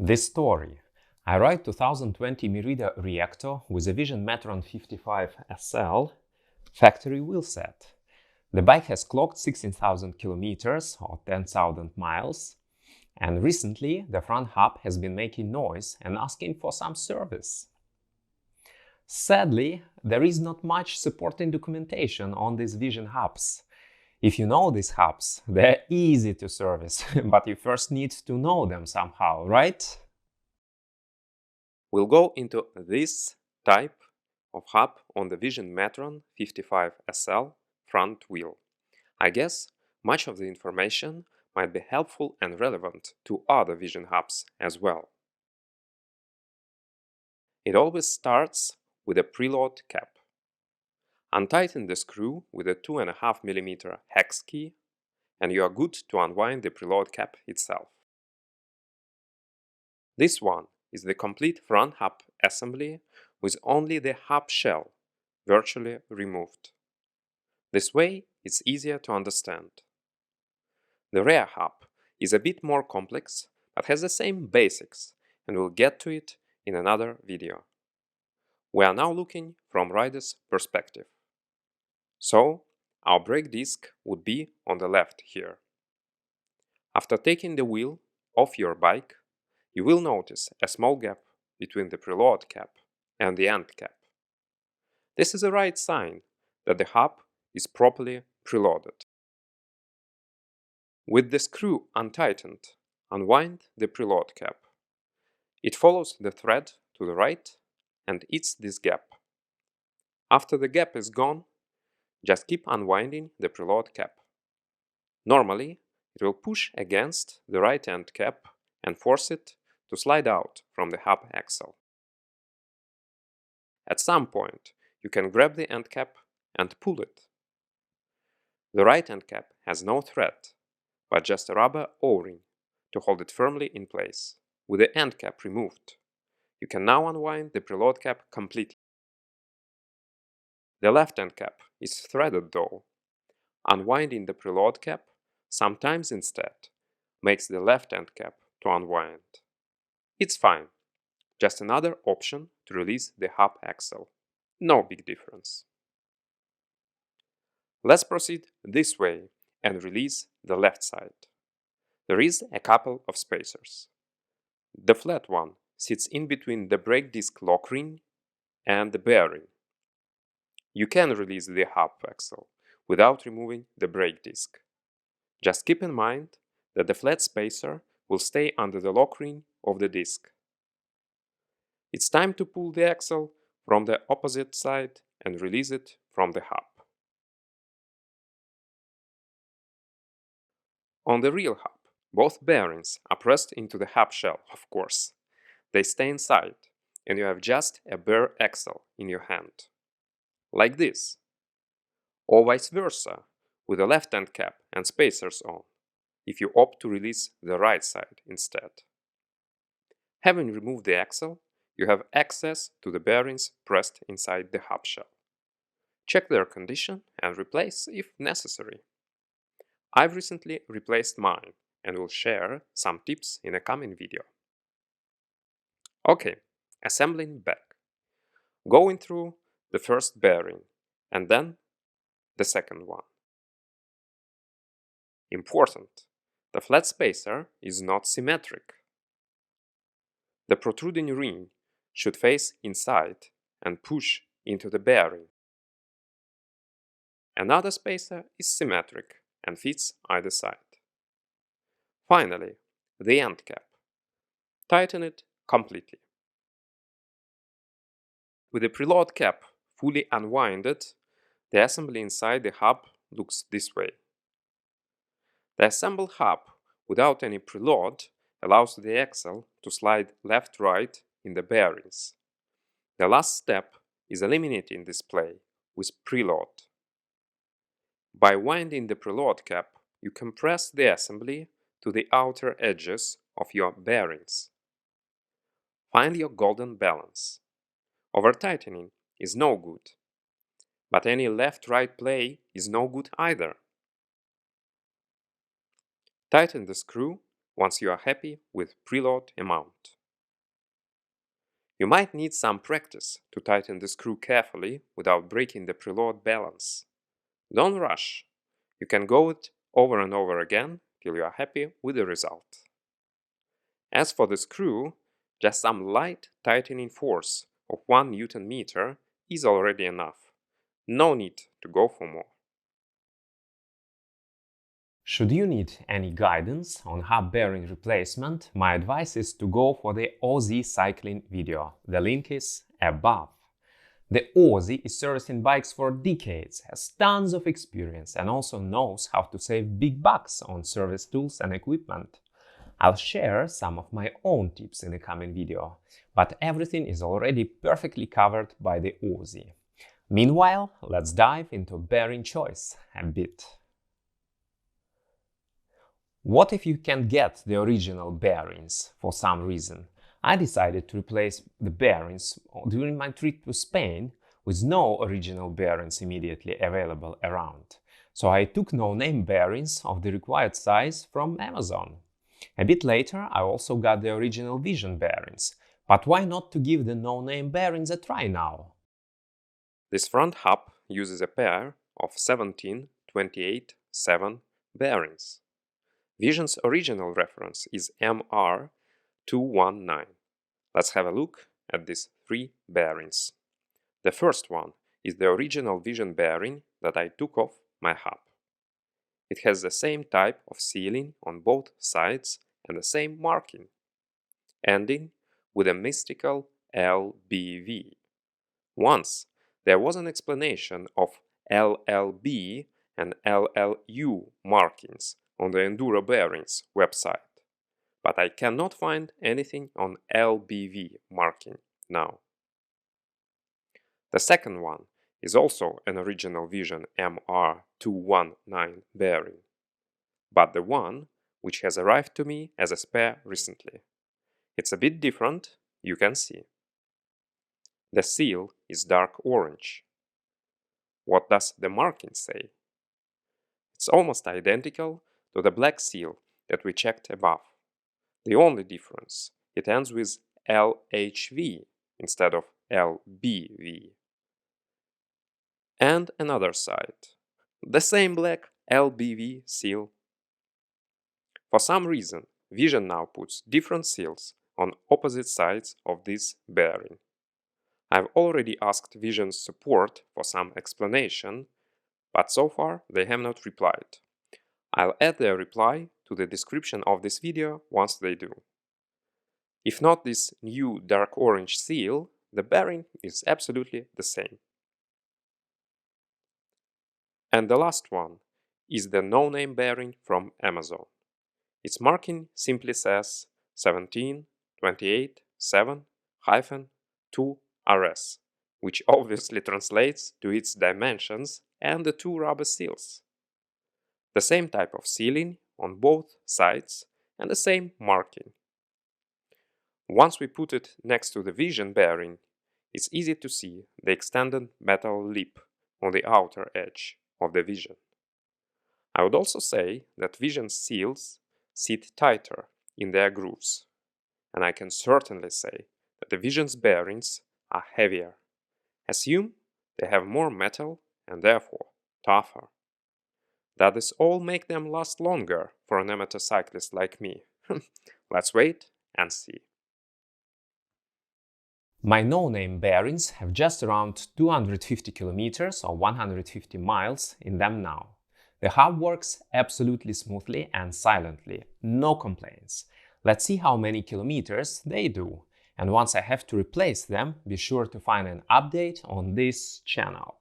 This story. I ride 2020 Merida reactor with a Vision Metron 55 SL factory wheelset. The bike has clocked 16,000 kilometers or 10,000 miles, and recently the front hub has been making noise and asking for some service. Sadly, there is not much supporting documentation on these Vision hubs. If you know these hubs, they're easy to service, but you first need to know them somehow, right? We'll go into this type of hub on the Vision Metron 55 SL front wheel. I guess much of the information might be helpful and relevant to other Vision hubs as well. It always starts with a preload cap. Untighten the screw with a 2.5 mm hex key, and you are good to unwind the preload cap itself. This one is the complete front hub assembly with only the hub shell virtually removed. This way it's easier to understand. The rear hub is a bit more complex but has the same basics, and we'll get to it in another video. We are now looking from rider's perspective. So our brake disc would be on the left here. After taking the wheel off your bike, you will notice a small gap between the preload cap and the end cap. This is a right sign that the hub is properly preloaded. With the screw untightened, unwind the preload cap. It follows the thread to the right and eats this gap. After the gap is gone, just keep unwinding the preload cap. Normally, it will push against the right end cap and force it to slide out from the hub axle. At some point, you can grab the end cap and pull it. The right end cap has no thread, but just a rubber O-ring to hold it firmly in place. With the end cap removed, you can now unwind the preload cap completely. The left end cap is threaded though. Unwinding the preload cap sometimes instead makes the left end cap to unwind. It's fine, just another option to release the hub axle. No big difference. Let's proceed this way and release the left side. There is a couple of spacers. The flat one sits in between the brake disc lock ring and the bearing. You can release the hub axle without removing the brake disc. Just keep in mind that the flat spacer will stay under the lock ring of the disc. It's time to pull the axle from the opposite side and release it from the hub. On the real hub, both bearings are pressed into the hub shell, of course. They stay inside, and you have just a bare axle in your hand. Like this. Or vice versa, with the left end cap and spacers on, if you opt to release the right side instead. Having removed the axle, you have access to the bearings pressed inside the hub shell. Check their condition and replace if necessary. I've recently replaced mine and will share some tips in a coming video. Okay, assembling back. Going through the first bearing and then the second one. Important, the flat spacer is not symmetric. The protruding ring should face inside and push into the bearing. Another spacer is symmetric and fits either side. Finally, the end cap. Tighten it completely. With the preload cap fully unwinded, the assembly inside the hub looks this way. The assembled hub without any preload allows the axle to slide left-right in the bearings. The last step is eliminating this play with preload. By winding the preload cap, you compress the assembly to the outer edges of your bearings. Find your golden balance. Over-tightening is no good, but any left-right play is no good either. Tighten the screw once you are happy with preload amount. You might need some practice to tighten the screw carefully without breaking the preload balance. Don't rush. You can go it over and over again till you are happy with the result. As for the screw, just some light tightening force of 1 Newton meter is already enough. No need to go for more. Should you need any guidance on hub bearing replacement, my advice is to go for the Aussie cycling video. The link is above. The Aussie is servicing bikes for decades, has tons of experience and also knows how to save big bucks on service tools and equipment. I'll share some of my own tips in the coming video, but everything is already perfectly covered by the Aussie. Meanwhile, let's dive into bearing choice a bit. What if you can get the original bearings for some reason? I decided to replace the bearings during my trip to Spain with no original bearings immediately available around. So I took no-name bearings of the required size from Amazon. A bit later I also got the original Vision bearings, but why not to give the no-name bearings a try now? This front hub uses a pair of 17-28-7 bearings. Vision's original reference is MR219. Let's have a look at these 3 bearings. The first one is the original Vision bearing that I took off my hub. It has the same type of sealing on both sides and the same marking, ending with a mystical LBV. Once there was an explanation of LLB and LLU markings on the Enduro Bearings website, but I cannot find anything on LBV marking now. The second one is also an original Vision MR219 bearing, but the one which has arrived to me as a spare recently. It's a bit different, you can see. The seal is dark orange. What does the marking say? It's almost identical to the black seal that we checked above. The only difference, it ends with LHV instead of LBV. And another side, the same black LBV seal. For some reason, Vision now puts different seals on opposite sides of this bearing. I've already asked Vision's support for some explanation, but so far they have not replied. I'll add their reply to the description of this video once they do. If not this new dark orange seal, the bearing is absolutely the same. And the last one is the no-name bearing from Amazon. Its marking simply says 17-28-7-2RS, which obviously translates to its dimensions and the 2 rubber seals. The same type of sealing on both sides and the same marking. Once we put it next to the Vision bearing, it's easy to see the extended metal lip on the outer edge of the Vision. I would also say that Vision seals sit tighter in their grooves, and I can certainly say that the Vision's bearings are heavier. Assume they have more metal and therefore tougher. Does this all make them last longer for an amateur cyclist like me? Let's wait and see. My no-name bearings have just around 250 kilometers or 150 miles in them now. The hub works absolutely smoothly and silently, no complaints. Let's see how many kilometers they do. And once I have to replace them, be sure to find an update on this channel.